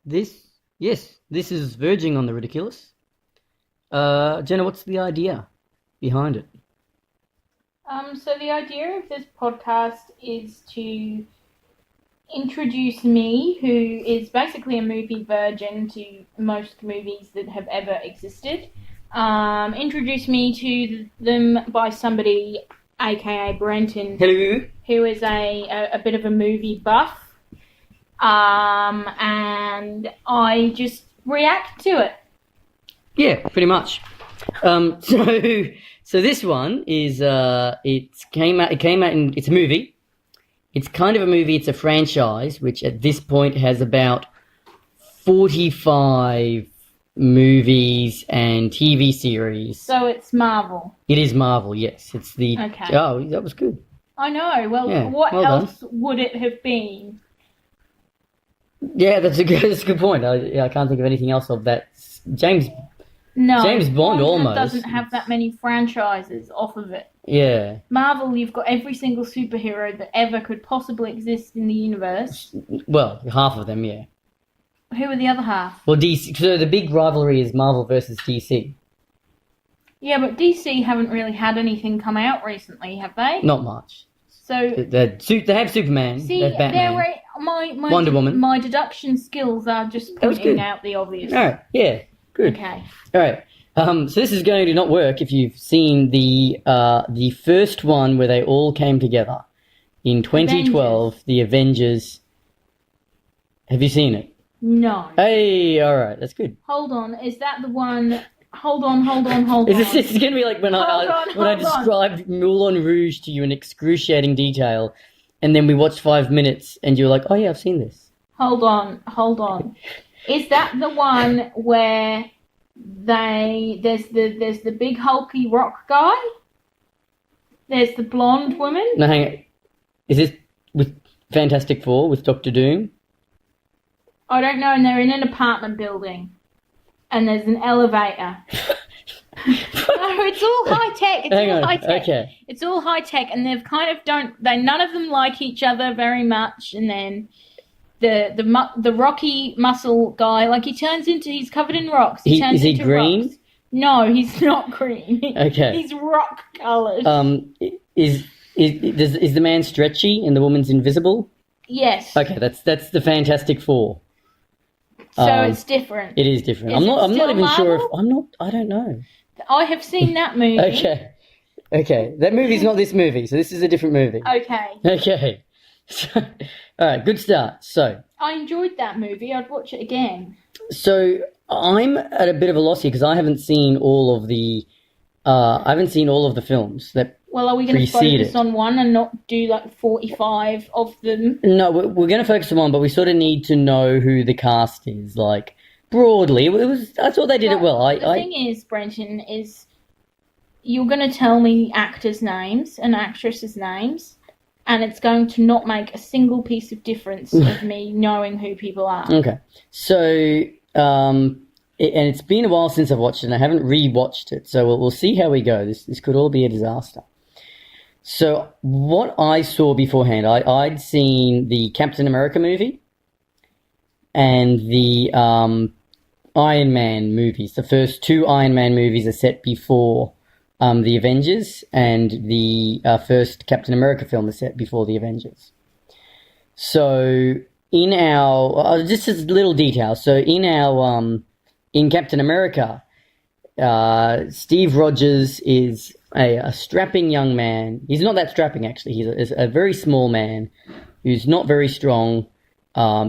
This is verging on the ridiculous. Jenna, what's the idea behind it? So the idea of this podcast is to introduce me, who is basically a movie virgin to most movies that have ever existed. Introduce me to them by somebody, aka Brenton, Hello. who is a bit of a movie buff. And I just react to it. Yeah, pretty much. So this one is it came out in it's a movie. It's kind of a movie. It's a franchise, which at this point has about 45 movies and TV series. So it's Marvel. It is Marvel, yes. It's the Okay. Oh, that was good. I know. Well, Yeah, what well else would it have been? Yeah, that's a good point. I can't think of anything else of that. James Bond almost doesn't have that many franchises off of it. Yeah. Marvel, you've got every single superhero that ever could possibly exist in the universe. Well, half of them, yeah. Who are the other half? Well, DC. So the big rivalry is Marvel versus DC. Yeah, but DC haven't really had anything come out recently, have they? Not much. So They have Superman. see, they have Batman. my Wonder Woman. My deduction skills are just pointing out the obvious. All right. Yeah. Good. Okay. All right. So this is going to not work if you've seen the first one where they all came together in 2012, Avengers. the Avengers. Have you seen it? No. Hey, all right, that's good. Hold on. Is that the one? Hold on. This is going to be like when I Hold on. described Moulin Rouge to you in excruciating detail, and then we watched 5 minutes, and you were like, "Oh yeah, I've seen this." Hold on. Is that the one where there's the big hulky rock guy? There's the blonde woman? No, hang on. Is this with Fantastic Four with Doctor Doom? I don't know, and they're in an apartment building. And there's an elevator. No, it's all high tech. Hang on. Okay. It's all high tech, and they've kind of none of them like each other very much, and then the rocky muscle guy, like he's covered in rocks. Is he green? Rocks. No, he's not green. Okay. He's rock colored. Is the man stretchy and the woman's invisible? Yes. Okay, that's the Fantastic Four. So it's different. It is different. Is I'm not even Marvel? sure if I don't know. I have seen that movie. Okay. That movie's not this movie, so this is a different movie. Okay. So, all right, good start. So I enjoyed that movie. I'd watch it again. So I'm at a bit of a loss here because I haven't seen all of the films that. Well, are we going to focus on one and not do like 45 of them? No, we're going to focus on one, but we sort of need to know who the cast is, like broadly. I thought they did it well. The thing is, Brenton, is you're going to tell me actors' names and actresses' names, and it's going to not make a single piece of difference of me knowing who people are. Okay, so and it's been a while since I've watched it, and I haven't re-watched it, so we'll see how we go. This could all be a disaster. So what I saw beforehand, I'd seen the Captain America movie and the Iron Man movies. The first two Iron Man movies are set before the Avengers, and the first Captain America film is set before the Avengers. So in our just as little detail. So in Captain America, Steve Rogers is a strapping young man. He's not that strapping, actually. He's a very small man who's not very strong.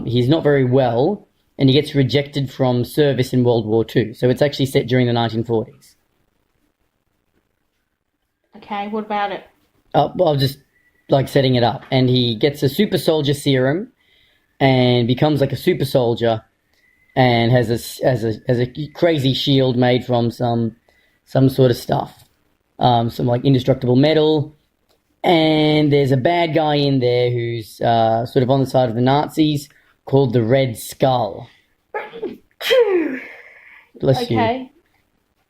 He's not very well, and he gets rejected from service in World War II. So it's actually set during the 1940s. Okay, what about it? Well, just like setting it up. And he gets a super soldier serum and becomes like a super soldier and has a crazy shield made from some sort of stuff. Some like indestructible metal, and there's a bad guy in there who's sort of on the side of the Nazis called the Red Skull. Bless you.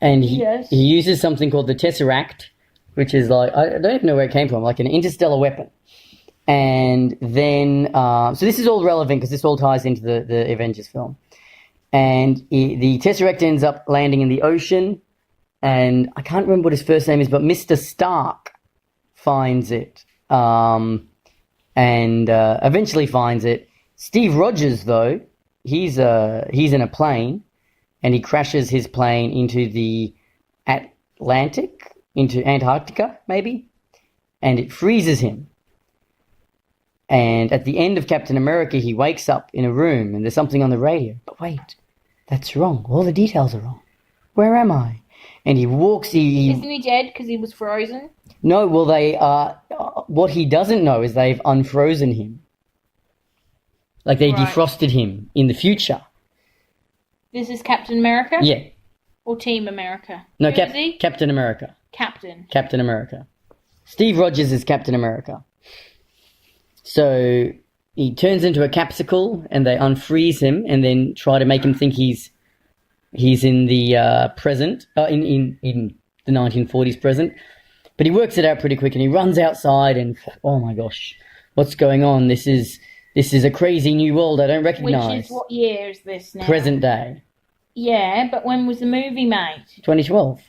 And he uses something called the Tesseract, which is like, I don't even know where it came from, like an interstellar weapon. And then, so this is all relevant because this all ties into the Avengers film. And the Tesseract ends up landing in the ocean, and I can't remember what his first name is, but Mr. Stark finds it, and eventually finds it. Steve Rogers, though, he's in a plane, and he crashes his plane into the Atlantic, into Antarctica, maybe, and it freezes him. And at the end of Captain America, he wakes up in a room, and there's something on the radio. But wait, that's wrong. All the details are wrong. Where am I? And he walks. Isn't he dead because he was frozen? No, well, they what he doesn't know is they've unfrozen him. Like they defrosted him in the future. This is Captain America? Yeah. Or Team America? No, Who is he? Captain America. Captain America. Steve Rogers is Captain America. So he turns into a capsicle, and they unfreeze him, and then try to make him think he's in the present, in the 1940s present. But he works it out pretty quick, and he runs outside, and oh my gosh, what's going on? This is a crazy new world I don't recognize. Which is what year is this now? Present day. Yeah, but when was the movie made? 2012.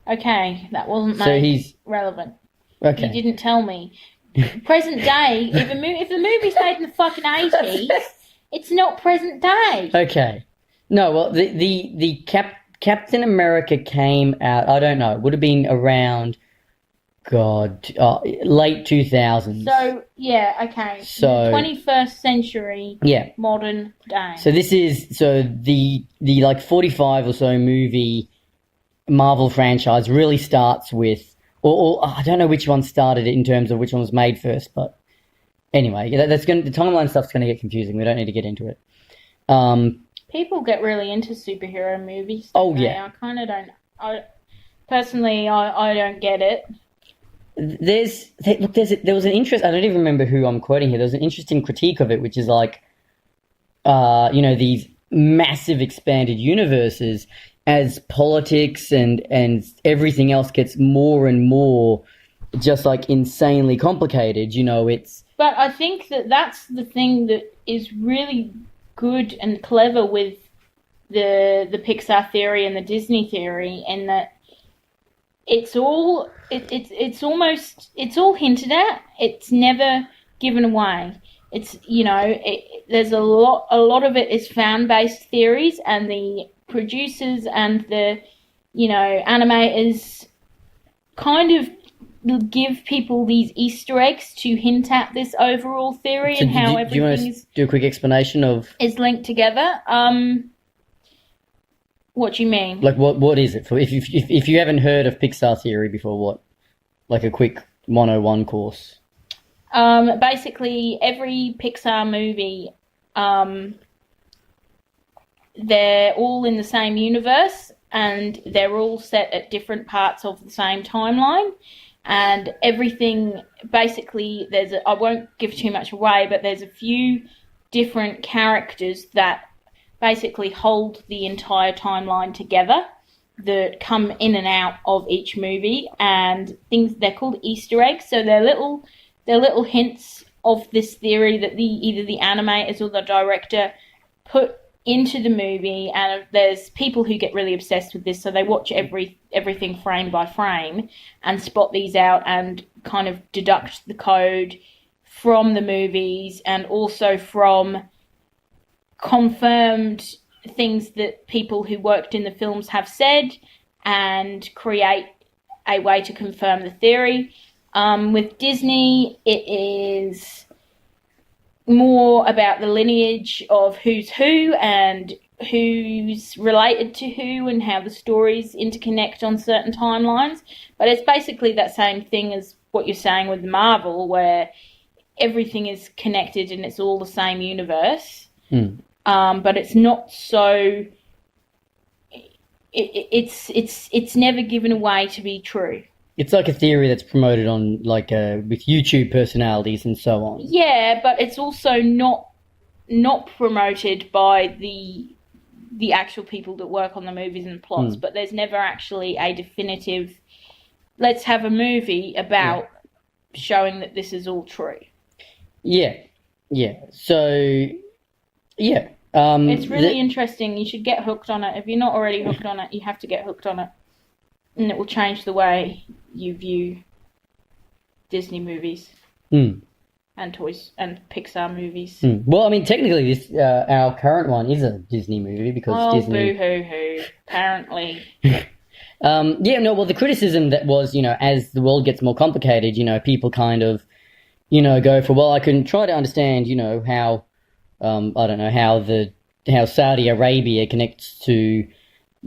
Okay, that wasn't made So he's relevant. okay. You didn't tell me. Present day. If the movie's made in the fucking 80s, it's not present day. Okay. No, well, the Captain America came out. I don't know. It would have been around, late 2000s. So yeah, okay. So 21st century. Yeah. Modern day. So this is the like 45 or so movie Marvel franchise really starts with. Or I don't know which one started it in terms of which one was made first, but anyway, the timeline stuff's going to get confusing. We don't need to get into it. People get really into superhero movies. Oh yeah, I kind of don't. Personally, I don't get it. There was an interest. I don't even remember who I'm quoting here. There was an interesting critique of it, which is like, these massive expanded universes. As politics and everything else gets more and more just like insanely complicated, it's... But I think that's the thing that is really good and clever with the Pixar theory and the Disney theory, and that it's all hinted at. It's never given away. It's there's a lot of it is fan-based theories, and the producers and the animators kind of give people these Easter eggs to hint at this overall theory and how everything do you want to do a quick explanation of is linked together. What do you mean? Like what is it? If you haven't heard of Pixar theory before, what? Like a quick 101 course. Basically every Pixar movie they're all in the same universe, and they're all set at different parts of the same timeline, and everything basically I won't give too much away, but there's a few different characters that basically hold the entire timeline together that come in and out of each movie, and they're called Easter eggs, so they're little hints of this theory that either the animators or the director put into the movie. And there's people who get really obsessed with this, so they watch everything frame by frame and spot these out and kind of deduct the code from the movies, and also from confirmed things that people who worked in the films have said, and create a way to confirm the theory. With Disney, it is more about the lineage of who's who and who's related to who, and how the stories interconnect on certain timelines. But it's basically that same thing as what you're saying with Marvel, where everything is connected and it's all the same universe. But it's not so... It's never given away to be true. It's like a theory that's promoted on, with YouTube personalities and so on. Yeah, but it's also not promoted by the actual people that work on the movies and plots. But there's never actually a definitive, let's have a movie about showing that this is all true. Yeah, yeah. So yeah, It's really interesting. You should get hooked on it. If you're not already hooked on it, you have to get hooked on it, and it will change the way you view Disney movies and toys and Pixar movies. Well, I mean, technically, this our current one is a Disney movie because Disney. Boo hoo hoo! Apparently. Yeah, no. Well, the criticism that was, as the world gets more complicated, people kind of, go for, well, I can try to understand, how, I don't know how Saudi Arabia connects to,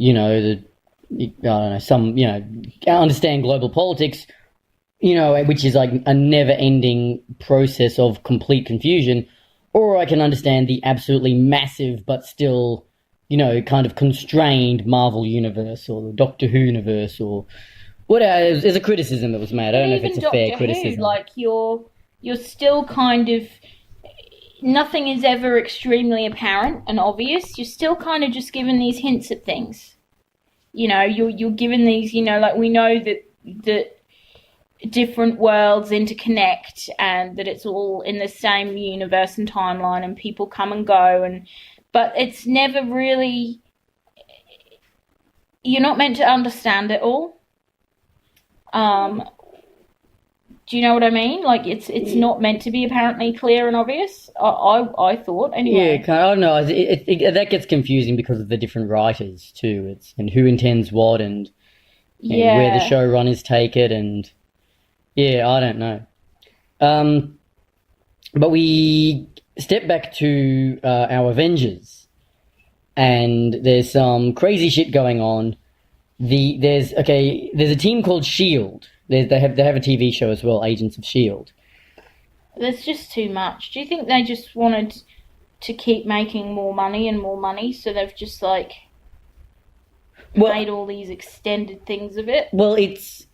I don't know, understand global politics, which is like a never-ending process of complete confusion, or I can understand the absolutely massive but still, kind of constrained Marvel universe or the Doctor Who universe or whatever. There's a criticism that was made. I don't know if it's a fair criticism. Like you're still kind of, nothing is ever extremely apparent and obvious. You're still kind of just given these hints at things. You're given these, like we know that different worlds interconnect and that it's all in the same universe and timeline and people come and go, but it's never really, you're not meant to understand it all. Do you know what I mean? Like it's not meant to be apparently clear and obvious. I thought anyway. Yeah, I don't know. That gets confusing because of the different writers too. And who intends what and where the showrunners take it and I don't know. But we step back to our Avengers, and there's some crazy shit going on. There's a team called Shield. They have a TV show as well, Agents of Shield. There's just too much. Do you think they just wanted to keep making more money and more money, so they've just made all these extended things of it? Well, it's,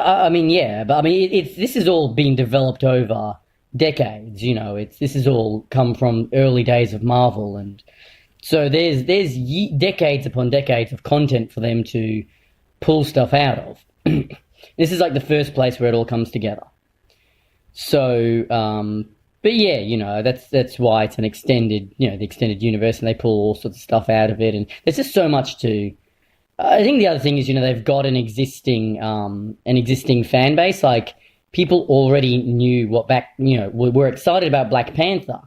I mean, yeah, but I mean, this has all been developed over decades. This has all come from early days of Marvel, and so there's decades upon decades of content for them to pull stuff out of. This is like the first place where it all comes together. So, but yeah, that's why it's an extended, the extended universe, and they pull all sorts of stuff out of it, and there's just so much to. I think the other thing is, they've got an existing fan base. Like people already knew were excited about Black Panther,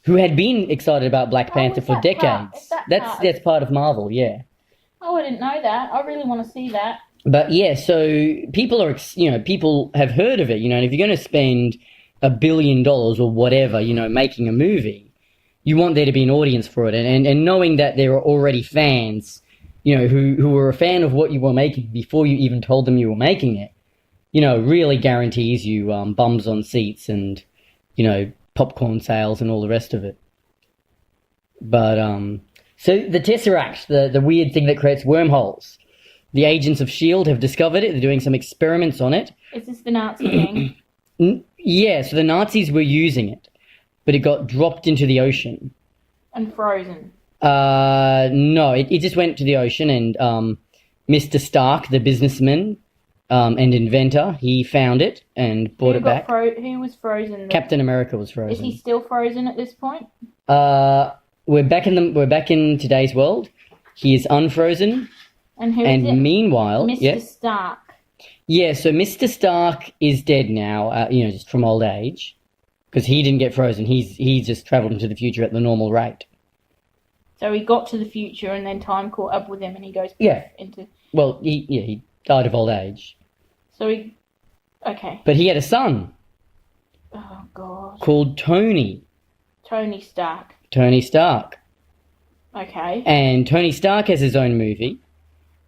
who had been excited about Black Panther for decades. That's part of Marvel, yeah. Oh, I didn't know that. I really want to see that. But yeah, so people people have heard of it, and if you're going to spend $1 billion or whatever, making a movie, you want there to be an audience for it, and knowing that there are already fans, who were a fan of what you were making before you even told them you were making it, really guarantees you bums on seats and, popcorn sales and all the rest of it. But so the Tesseract, the weird thing that creates wormholes. The agents of S.H.I.E.L.D. have discovered it. They're doing some experiments on it. Is this the Nazi thing? Yeah, so the Nazis were using it, but it got dropped into the ocean. And frozen? No, it just went to the ocean, and Mr. Stark, the businessman and inventor, he found it and brought it back. Who was frozen then? Captain America was frozen. Is he still frozen at this point? We're back in today's world. He is unfrozen. And who is it? Meanwhile, Mr. Stark. Yeah, so Mr. Stark is dead now, just from old age, because he didn't get frozen. He's just travelled into the future at the normal rate. So he got to the future, and then time caught up with him, and he goes into. Well, he died of old age. So okay. But he had a son. Oh God. Called Tony. Tony Stark. Tony Stark. Okay. And Tony Stark has his own movie.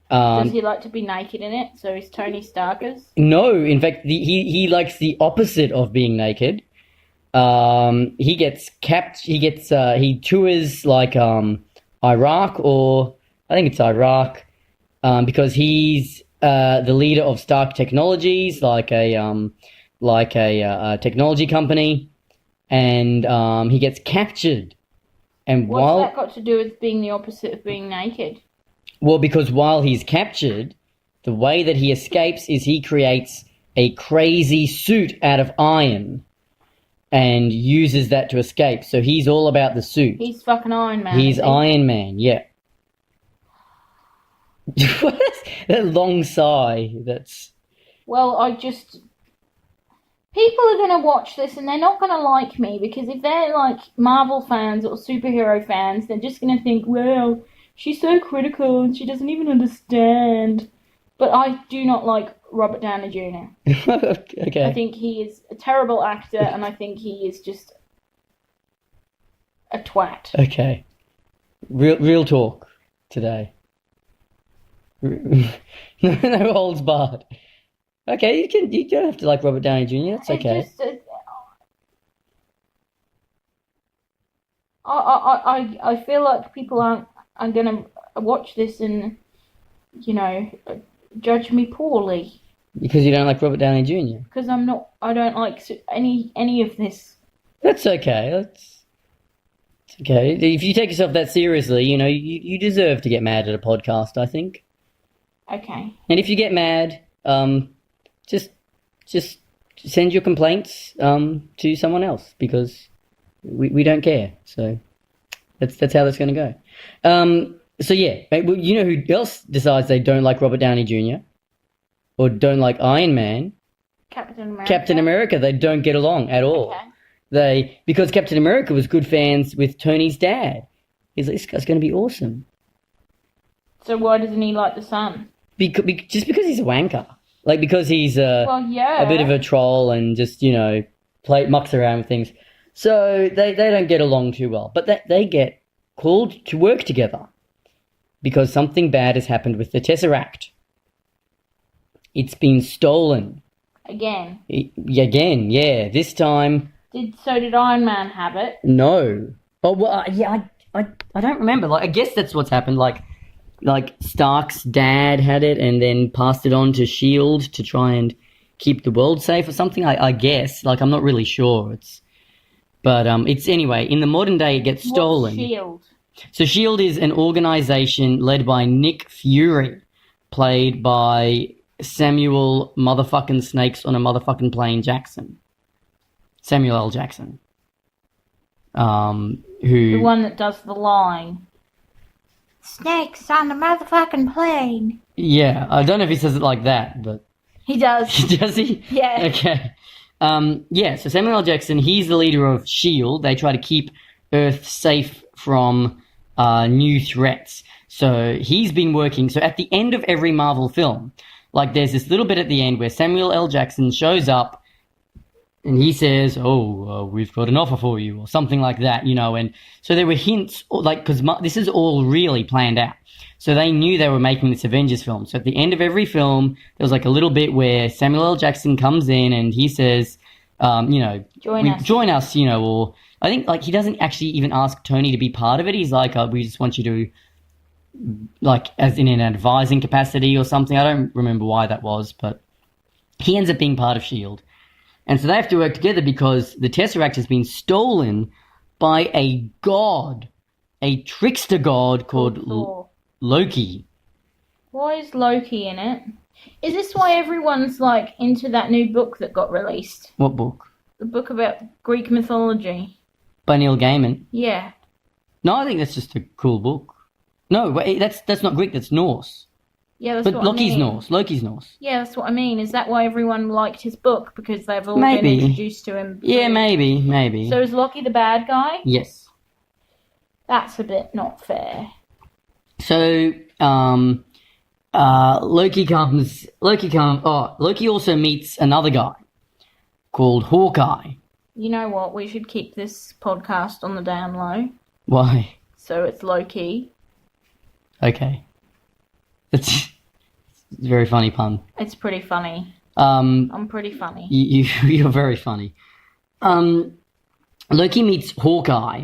Does he like to be naked in it? So he's Tony Starkers? No, in fact, he likes the opposite of being naked. He gets he tours like Iraq, or I think it's Iraq, because he's the leader of Stark Technologies, like a technology company, and he gets captured. And what's that got to do with being the opposite of being naked? Well, because while he's captured, the way that he escapes is he creates a crazy suit out of iron, and uses that to escape. So he's all about the suit. He's fucking Iron Man. He's Iron Man, yeah. That long sigh, that's... Well, people are going to watch this and they're not going to like me, because if they're like Marvel fans or superhero fans, they're just going to think, well, she's so critical and she doesn't even understand. But I do not like Robert Downey Jr. Okay. I think he is a terrible actor, and I think he is just a twat. Okay. Real talk today. No holds barred. Okay, you don't have to like Robert Downey Jr. That's okay. I feel like people aren't gonna watch this and, you know, judge me poorly. Because you don't like Robert Downey Jr. Because I don't like any of this. That's okay. It's okay. If you take yourself that seriously, you know, you deserve to get mad at a podcast, I think. Okay. And if you get mad, just send your complaints to someone else, because we don't care. So that's how that's going to go. So yeah, you know who else decides they don't like Robert Downey Jr. or don't like Iron Man? Captain America. They don't get along at all. Okay. Because Captain America was good fans with Tony's dad. He's like, this guy's going to be awesome. So why doesn't he like the son? Just because he's a wanker. Like, because he's well, yeah, a bit of a troll and just, you know, mucks around with things. So they don't get along too well. But they get called to work together because something bad has happened with the Tesseract. It's been stolen. Again, yeah. This time... So did Iron Man have it? No. Oh, well, yeah, I don't remember. Like, I guess that's what's happened. Like Stark's dad had it and then passed it on to S.H.I.E.L.D. to try and keep the world safe or something, I guess. Like, I'm not really sure. But it's anyway, in the modern day, it gets stolen. What's S.H.I.E.L.D.? So S.H.I.E.L.D. is an organization led by Nick Fury, played by Samuel motherfucking Snakes on a motherfucking plane Jackson. Samuel L. Jackson. The one that does the line. Snakes on the motherfucking plane. Yeah, I don't know if he says it like that, but... He does. Does he? Yeah. Okay. Yeah, so Samuel L. Jackson, he's the leader of S.H.I.E.L.D. They try to keep Earth safe from new threats. So he's been working... So at the end of every Marvel film, like there's this little bit at the end where Samuel L. Jackson shows up and he says, we've got an offer for you, or something like that, you know. And so there were hints, like, because this is all really planned out. So they knew they were making this Avengers film. So at the end of every film, there was like a little bit where Samuel L. Jackson comes in and he says, you know, join us, you know, or I think like he doesn't actually even ask Tony to be part of it. He's like, we just want you to, like, as in an advising capacity or something. I don't remember why that was, but he ends up being part of S.H.I.E.L.D. And so they have to work together because the Tesseract has been stolen by a god, a trickster god called Loki. Why is Loki in it? Is this why everyone's, like, into that new book that got released? What book? The book about Greek mythology. By Neil Gaiman? Yeah. No, I think that's just a cool book. No, wait, that's not Greek, that's Norse. Yeah, that's what Loki's I mean. Norse. Loki's Norse. Yeah, that's what I mean. Is that why everyone liked his book? Because they've all been introduced to him. Yeah, maybe. So is Loki the bad guy? Yes. That's a bit not fair. So, Loki also meets another guy called Hawkeye. You know what? We should keep this podcast on the down low. Why? So it's Loki. Okay. It's a very funny pun. It's pretty funny. I'm pretty funny. You're very funny. Loki meets Hawkeye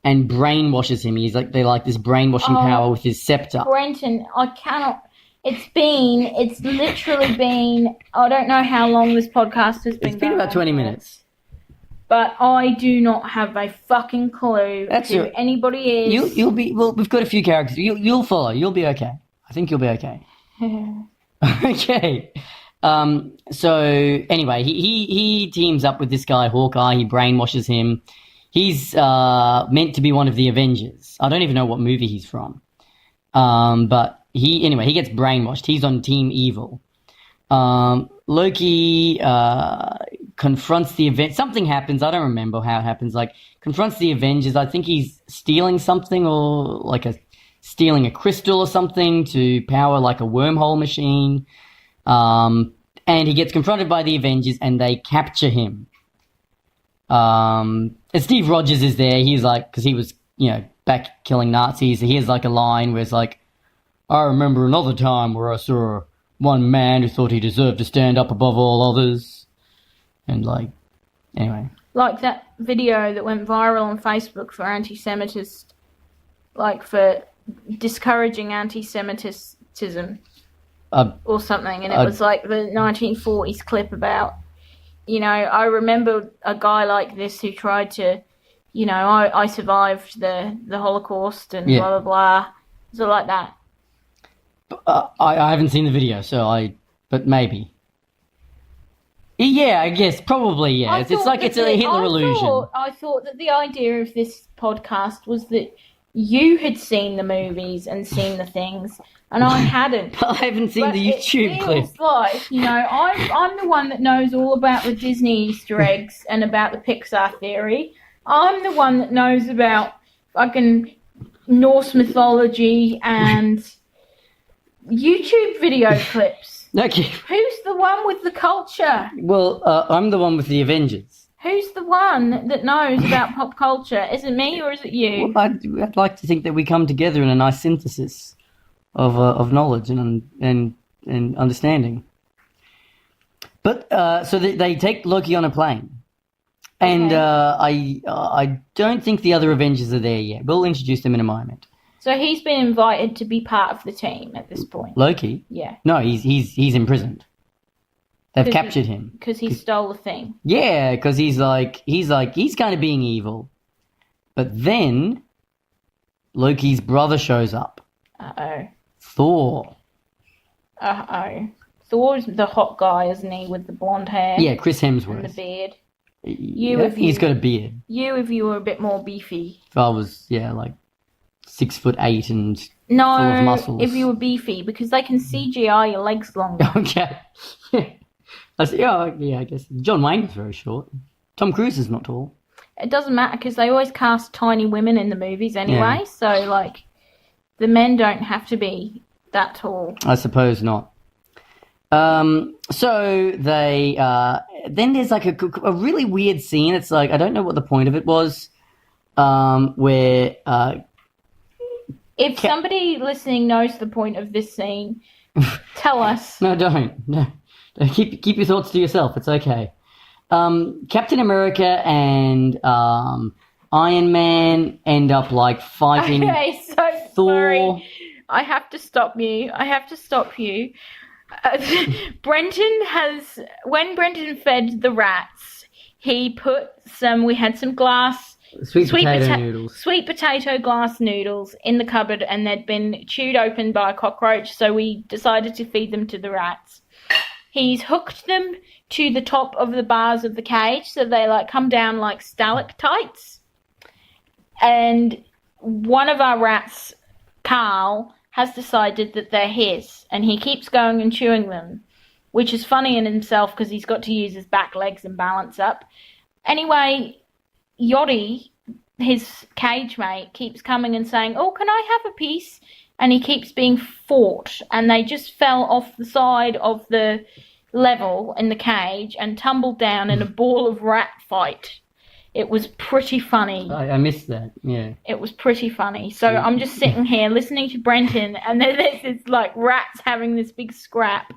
and brainwashes him. They like this brainwashing power with his scepter. Brenton, I cannot. It's literally been, I don't know how long this podcast has been going. It's been about 20 minutes. But I do not have a fucking clue who anybody is. You'll be, well, we've got a few characters. You'll follow. You'll be okay. I think you'll be okay. Okay. So anyway, he teams up with this guy, Hawkeye. He brainwashes him. He's meant to be one of the Avengers. I don't even know what movie he's from. But he gets brainwashed. He's on Team Evil. Loki confronts the event. Something happens. I don't remember how it happens. Like, confronts the Avengers. I think he's stealing something, or like stealing a crystal or something to power like a wormhole machine. And he gets confronted by the Avengers, and they capture him. And Steve Rogers is there. He's like, because he was, back killing Nazis. So he has like a line where it's like, I remember another time where I saw one man who thought he deserved to stand up above all others. And anyway. Like that video that went viral on Facebook for anti-Semitism, for discouraging anti-Semitism or something. And it was like the 1940s clip about, I remember a guy like this who tried to, I survived the Holocaust and blah, blah, blah. So like that. I haven't seen the video, but maybe. Yeah, I guess, probably, yeah. It's a Hitler illusion. I thought that the idea of this podcast was that you had seen the movies and seen the things, and I hadn't. I haven't seen the YouTube clip. It's like, I'm the one that knows all about the Disney Easter eggs and about the Pixar theory. I'm the one that knows about fucking Norse mythology and YouTube video clips. Okay. Who's the one with the culture? Well, I'm the one with the Avengers. Who's the one that knows about pop culture? Is it me or is it you? Well, I'd like to think that we come together in a nice synthesis of knowledge and understanding. But so they take Loki on a plane, and I don't think the other Avengers are there yet. We'll introduce them in a moment. So he's been invited to be part of the team at this point. Loki? Yeah. No, he's imprisoned. They've captured him because he stole the thing. Yeah, because he's kind of being evil, but then Loki's brother shows up. Thor. Thor's the hot guy, isn't he, with the blonde hair? Yeah, Chris Hemsworth. And the beard. He's got a beard. You, if you were a bit more beefy. If I was, 6'8" and full of muscles. If you were beefy, because they can CGI your legs longer. Okay. I guess. John Wayne was very short. Tom Cruise is not tall. It doesn't matter, because they always cast tiny women in the movies anyway, so, the men don't have to be that tall. I suppose not. So they, then there's a really weird scene. It's I don't know what the point of it was, where, if somebody listening knows the point of this scene, tell us. No, don't. No. Keep your thoughts to yourself. It's okay. Captain America and Iron Man end up fighting. Okay, so Thor. Sorry. I have to stop you. When Brenton fed the rats, he put we had some glass sweet potato glass noodles in the cupboard, and they'd been chewed open by a cockroach, so we decided to feed them to the rats. He's hooked them to the top of the bars of the cage, so they come down like stalactites. And one of our rats, Carl, has decided that they're his, and he keeps going and chewing them, which is funny in himself because he's got to use his back legs and balance up. Anyway, Yachty, his cage mate, keeps coming and saying, "Oh, can I have a piece?" And he keeps being fought, and they just fell off the side of the level in the cage and tumbled down in a ball of rat fight. It was pretty funny. I missed that, yeah. It was pretty funny. So I'm just sitting here listening to Brenton, and there's this rats having this big scrap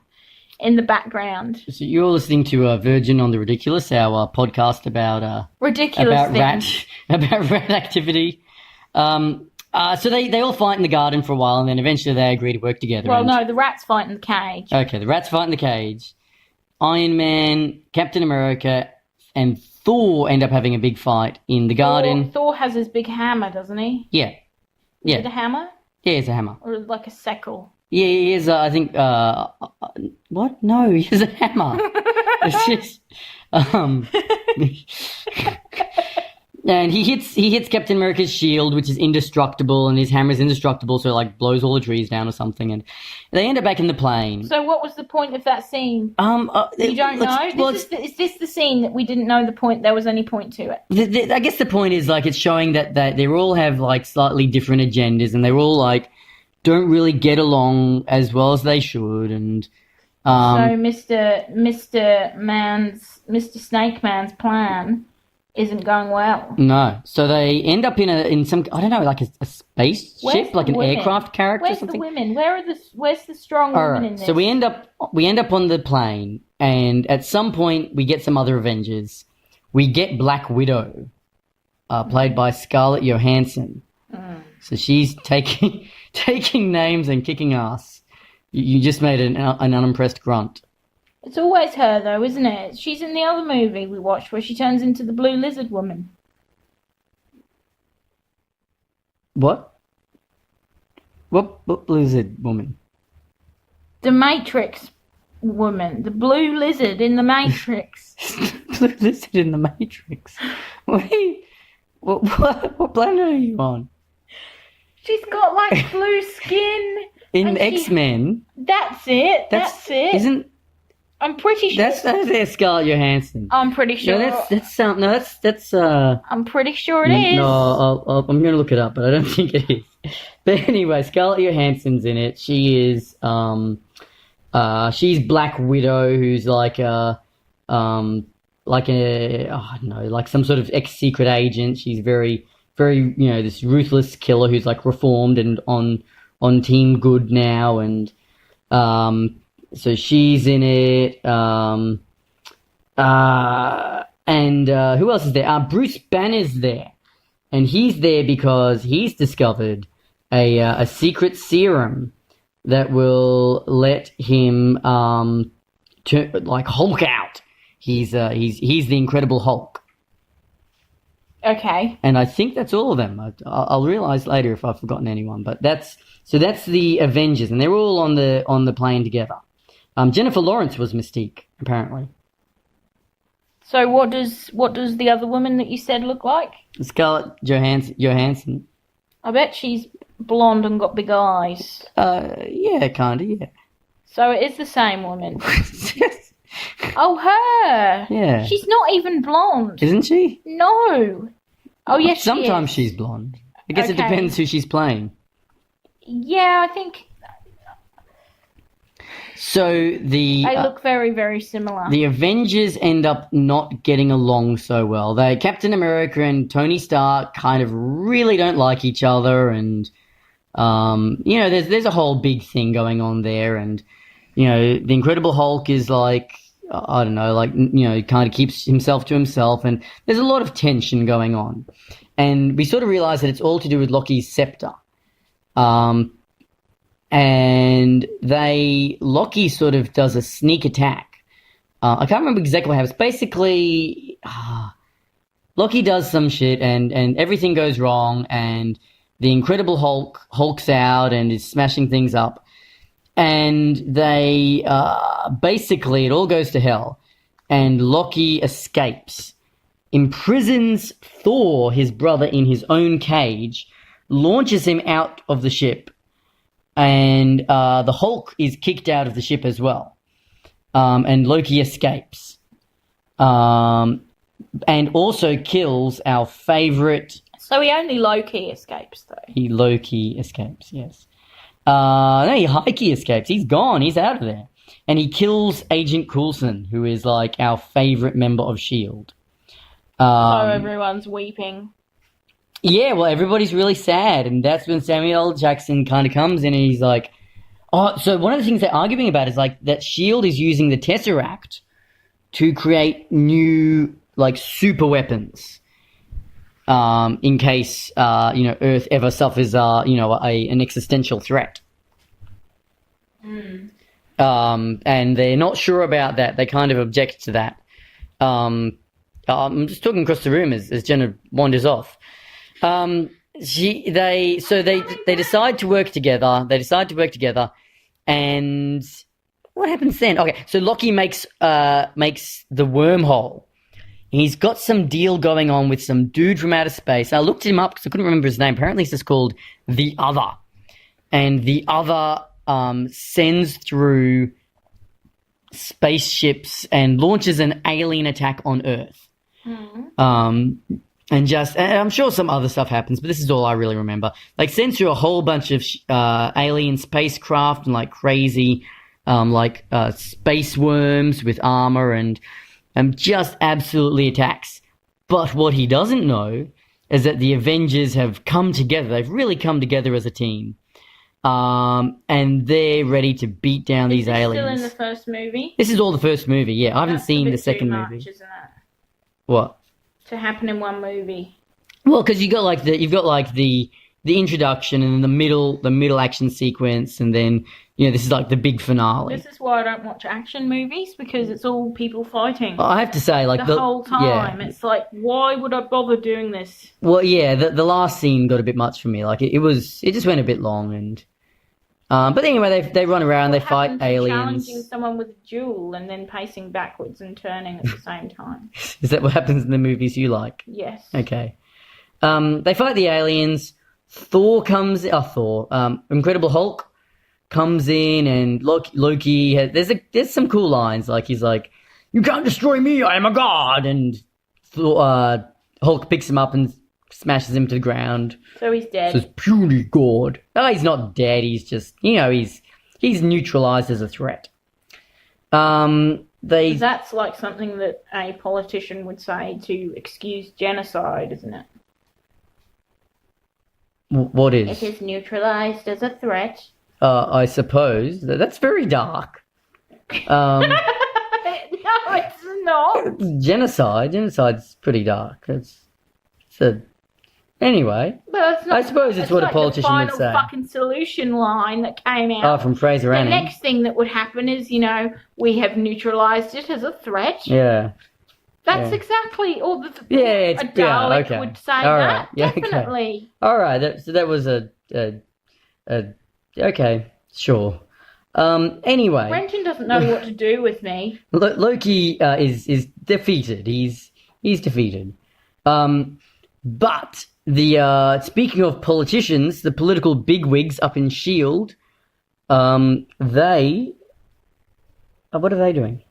in the background. So you're listening to Virgin on the Ridiculous, our podcast about rat activity. So they all fight in the garden for a while, and then eventually they agree to work together. Well, no, the rats fight in the cage. Okay, the rats fight in the cage. Iron Man, Captain America, and Thor end up having a big fight in the garden. Thor has his big hammer, doesn't he? Yeah. Is it a hammer? Yeah, it's a hammer. Or like a sickle? Yeah, he has. I think. What? No, he has a hammer. It's just. Um, and he hits Captain America's shield, which is indestructible, and his hammer is indestructible, so it like blows all the trees down or something, and they end up back in the plane. So what was the point of that scene? You don't know? Well, Is this the scene that we didn't know the point? There was any point to it? I guess the point is like it's showing that they all have like slightly different agendas, and they're all like don't really get along as well as they should, and So Mr. Snake Man's plan isn't going well. no. So they end up in some I don't know like a spaceship, like an aircraft character or Where's something. the women? Where's the strong All women right. in this? So we end up on the plane, and at some point we get some other Avengers. We get Black Widow, played by Scarlett Johansson. So she's taking names and kicking ass. You just made an unimpressed grunt. It's always her, though, isn't it? She's in the other movie we watched where she turns into the blue lizard woman. What? What lizard woman? The Matrix woman. The blue lizard in the Matrix. Blue lizard in the Matrix. Wait, what planet are you on? She's got, like, blue skin. In X-Men. That's it. That's it. Isn't... I'm pretty sure. That's Scarlett Johansson. I'm pretty sure. No, that's I'm pretty sure it is. No, I'm going to look it up, but I don't think it is. But anyway, Scarlett Johansson's in it. She is she's Black Widow, who's like I don't know, like some sort of ex-secret agent. She's very, very, this ruthless killer who's like reformed and on Team Good now, and so she's in it. And who else is there? Bruce Banner's there, and he's there because he's discovered a secret serum that will let him like Hulk out. He's the Incredible Hulk. Okay. And I think that's all of them. I'll realize later if I've forgotten anyone, but that's the Avengers, and they're all on the plane together. Jennifer Lawrence was Mystique, apparently. So what does the other woman that you said look like? Scarlett Johansson. I bet she's blonde and got big eyes. Yeah, kinda, yeah. So it is the same woman. Oh, her. Yeah. She's not even blonde. Isn't she? No. Oh, yes, sometimes she is. she's blonde. I guess Okay. it depends who she's playing. Yeah, I think So they look very, very similar. the Avengers end up not getting along so well. Captain America and Tony Stark kind of really don't like each other, and there's a whole big thing going on there, and the Incredible Hulk is like, I don't know, like, kind of keeps himself to himself, and there's a lot of tension going on, and we sort of realize that it's all to do with Loki's scepter. And Loki sort of does a sneak attack. I can't remember exactly what happens. Basically, Loki does some shit, and everything goes wrong, and the Incredible Hulk hulks out and is smashing things up, and they basically it all goes to hell, and Loki escapes, imprisons Thor, his brother, in his own cage, launches him out of the ship. And the Hulk is kicked out of the ship as well. And Loki escapes. And also kills our favourite... So he only low-key escapes, though. He low-key escapes, yes. No, he high-key escapes. He's gone. He's out of there. And he kills Agent Coulson, who is like our favourite member of S.H.I.E.L.D. So everyone's weeping. Yeah, well, everybody's really sad, and that's when Samuel L. Jackson kind of comes in, and he's like, so one of the things they're arguing about is, like, that S.H.I.E.L.D. is using the Tesseract to create new, like, super weapons, in case, Earth ever suffers, an existential threat. And they're not sure about that. They kind of object to that. I'm just talking across the room as Jenna wanders off. They decide to work together. And what happens then? Okay, so Loki makes the wormhole. He's got some deal going on with some dude from outer space. I looked him up because I couldn't remember his name. Apparently he's just called The Other. And The Other sends through spaceships and launches an alien attack on Earth. And I'm sure some other stuff happens, but this is all I really remember. Like, sends through a whole bunch of alien spacecraft and like crazy space worms with armor and just absolutely attacks. But what he doesn't know is that the Avengers have come together. They've really come together as a team. And they're ready to beat down these aliens. Still in the first movie? This is all the first movie, yeah. I haven't seen the second movie. Isn't it? What? To happen in one movie. Well, because you've got the introduction and then the middle action sequence, and then this is like the big finale. This is why I don't watch action movies, because it's all people fighting. I have to say, like the whole time, it's like, why would I bother doing this? Well, yeah, the last scene got a bit much for me. Like it just went a bit long, and but anyway, they run around, they fight aliens. Challenging someone with a duel and then pacing backwards and turning at the same time. Is that what happens in the movies you like? Yes. Okay. They fight the aliens. Incredible Hulk comes in, and Loki there's some cool lines. Like, he's like, "You can't destroy me, I am a god," and Hulk picks him up and smashes him to the ground. So he's dead. Says, "Puny god." Oh, he's not dead. He's just, he's neutralized as a threat. That's like something that a politician would say to excuse genocide, isn't it? What is? It is neutralized as a threat. I suppose that's very dark. No, it's not. Genocide's pretty dark. Anyway. But it's not, I suppose it's what like a politician would say. the final fucking solution line that came out. Oh, from Fraser Anning. The next thing that would happen is, we have neutralized it as a threat. Yeah. That's exactly all a Dalek okay. would say. All right. That, definitely. Okay. All right, so that was okay, sure. Anyway, Brenton doesn't know what to do with me. Loki is defeated. He's defeated. But speaking of politicians, the political bigwigs up in Shield, they. What are they doing?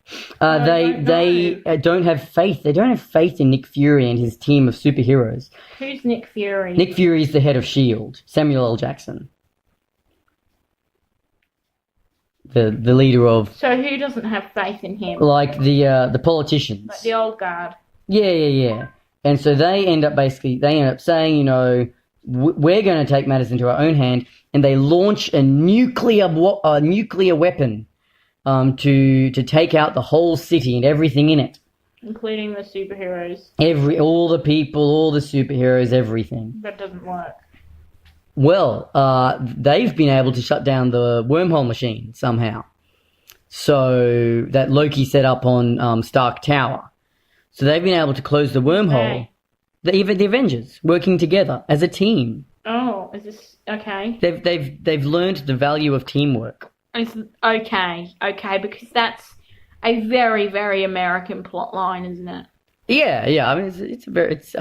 They don't have faith. They don't have faith in Nick Fury and his team of superheroes. Who's Nick Fury? Nick Fury is the head of S.H.I.E.L.D. Samuel L. Jackson, the leader of. So who doesn't have faith in him? Like the politicians. Like the old guard. Yeah. And so they end up saying, we're going to take matters into our own hand, and they launch a nuclear weapon. To take out the whole city and everything in it, including the superheroes. All the people, all the superheroes, everything. That doesn't work. Well, they've been able to shut down the wormhole machine somehow, so that Loki set up on Stark Tower. So they've been able to close the wormhole. Okay. The Avengers working together as a team. Oh, is this okay? They've learned the value of teamwork. It's okay, because that's a very, very American plot line, isn't it? Yeah. I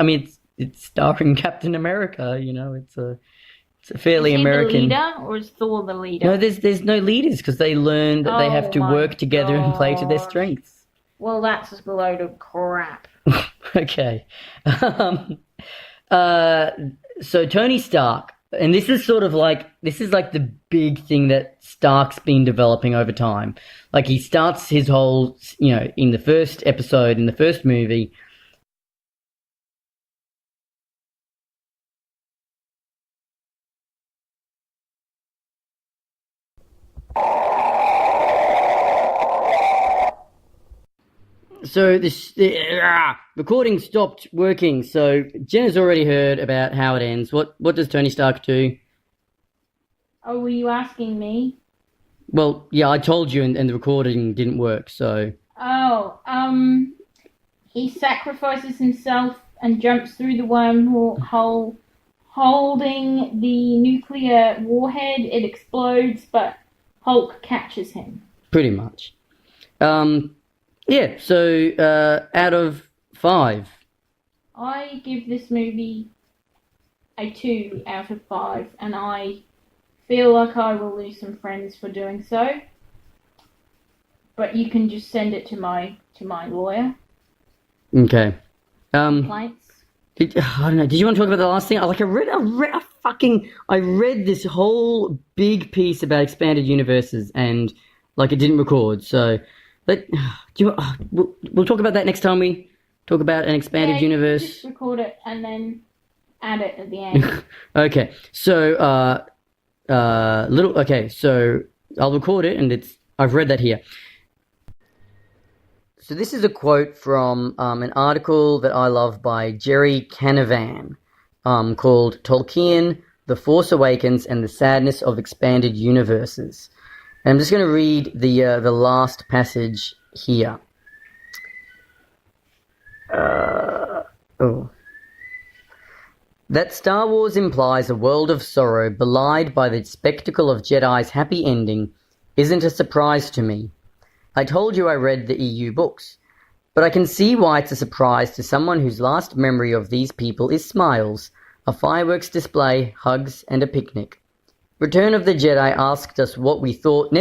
mean, it's starring Captain America. It's a fairly is he American. The leader, or is Thor the leader? No, there's no leaders, because they learn that they have to work together and play to their strengths. Well, that's a load of crap. Okay. So Tony Stark. And this is like the big thing that Stark's been developing over time. Like, he starts his whole, in the first episode, in the first movie. So recording stopped working. So Jenna's already heard about how it ends. What does Tony Stark do? Oh, were you asking me? Well, yeah, I told you, and the recording didn't work. So. Oh, he sacrifices himself and jumps through the wormhole, holding the nuclear warhead. It explodes, but Hulk catches him. Pretty much. Yeah, so out of 5. I give this movie a 2 out of 5, and I feel like I will lose some friends for doing so. But you can just send it to my lawyer. Okay. Complaints. I don't know. Did you want to talk about the last thing? I read this whole big piece about expanded universes, and like it didn't record. So, we'll talk about that next time we talk about an expanded universe. Just record it and then add it at the end. Okay. So, so I'll record it, and I've read that here. So this is a quote from an article that I love by Jerry Canavan called Tolkien, The Force Awakens and the Sadness of Expanded Universes. And I'm just going to read the last passage here. That Star Wars implies a world of sorrow belied by the spectacle of Jedi's happy ending isn't a surprise to me. I told you I read the EU books, but I can see why it's a surprise to someone whose last memory of these people is smiles, a fireworks display, hugs, and a picnic. Return of the Jedi never asked us what we thought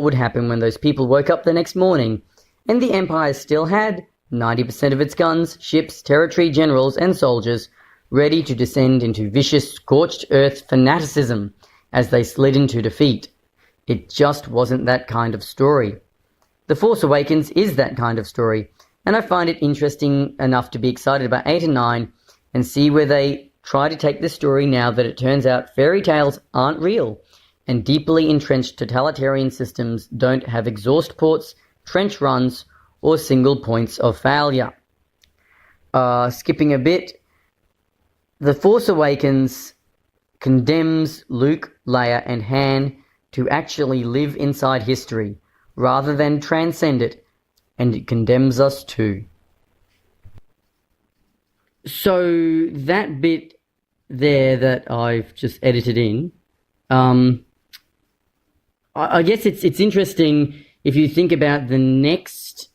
would happen when those people woke up the next morning, and the Empire still had 90% of its guns, ships, territory, generals, and soldiers ready to descend into vicious, scorched earth fanaticism as they slid into defeat. It just wasn't that kind of story. The Force Awakens is that kind of story, and I find it interesting enough to be excited about 8 and 9 and see where they try to take the story now that it turns out fairy tales aren't real, and deeply entrenched totalitarian systems don't have exhaust ports, trench runs, or single points of failure. Skipping a bit, The Force Awakens condemns Luke, Leia, and Han to actually live inside history, rather than transcend it, and it condemns us too. So that bit there that I've just edited in, I guess it's interesting if you think about the next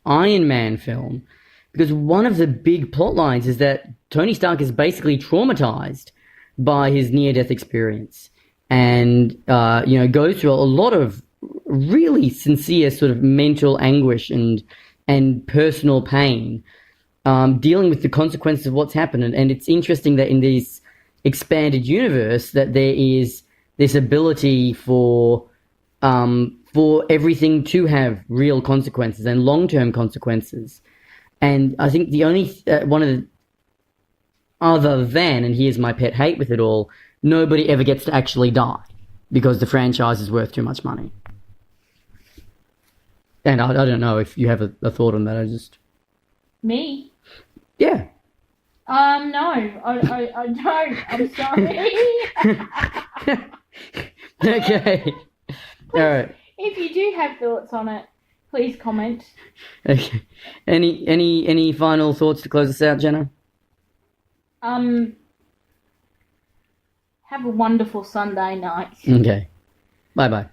Iron Man film, because one of the big plot lines is that Tony Stark is basically traumatized by his near-death experience, and goes through a lot of really sincere sort of mental anguish and personal pain, dealing with the consequences of what's happened. And it's interesting that in this expanded universe that there is this ability for everything to have real consequences and long-term consequences. And I think the only one of the other than, and here's my pet hate with it all, nobody ever gets to actually die because the franchise is worth too much money. And I don't know if you have a thought on that. Me? Yeah. No, I don't. I'm sorry. Okay. All right. If you do have thoughts on it, please comment. Okay. Any final thoughts to close us out, Jenna? Have a wonderful Sunday night. Okay. Bye-bye.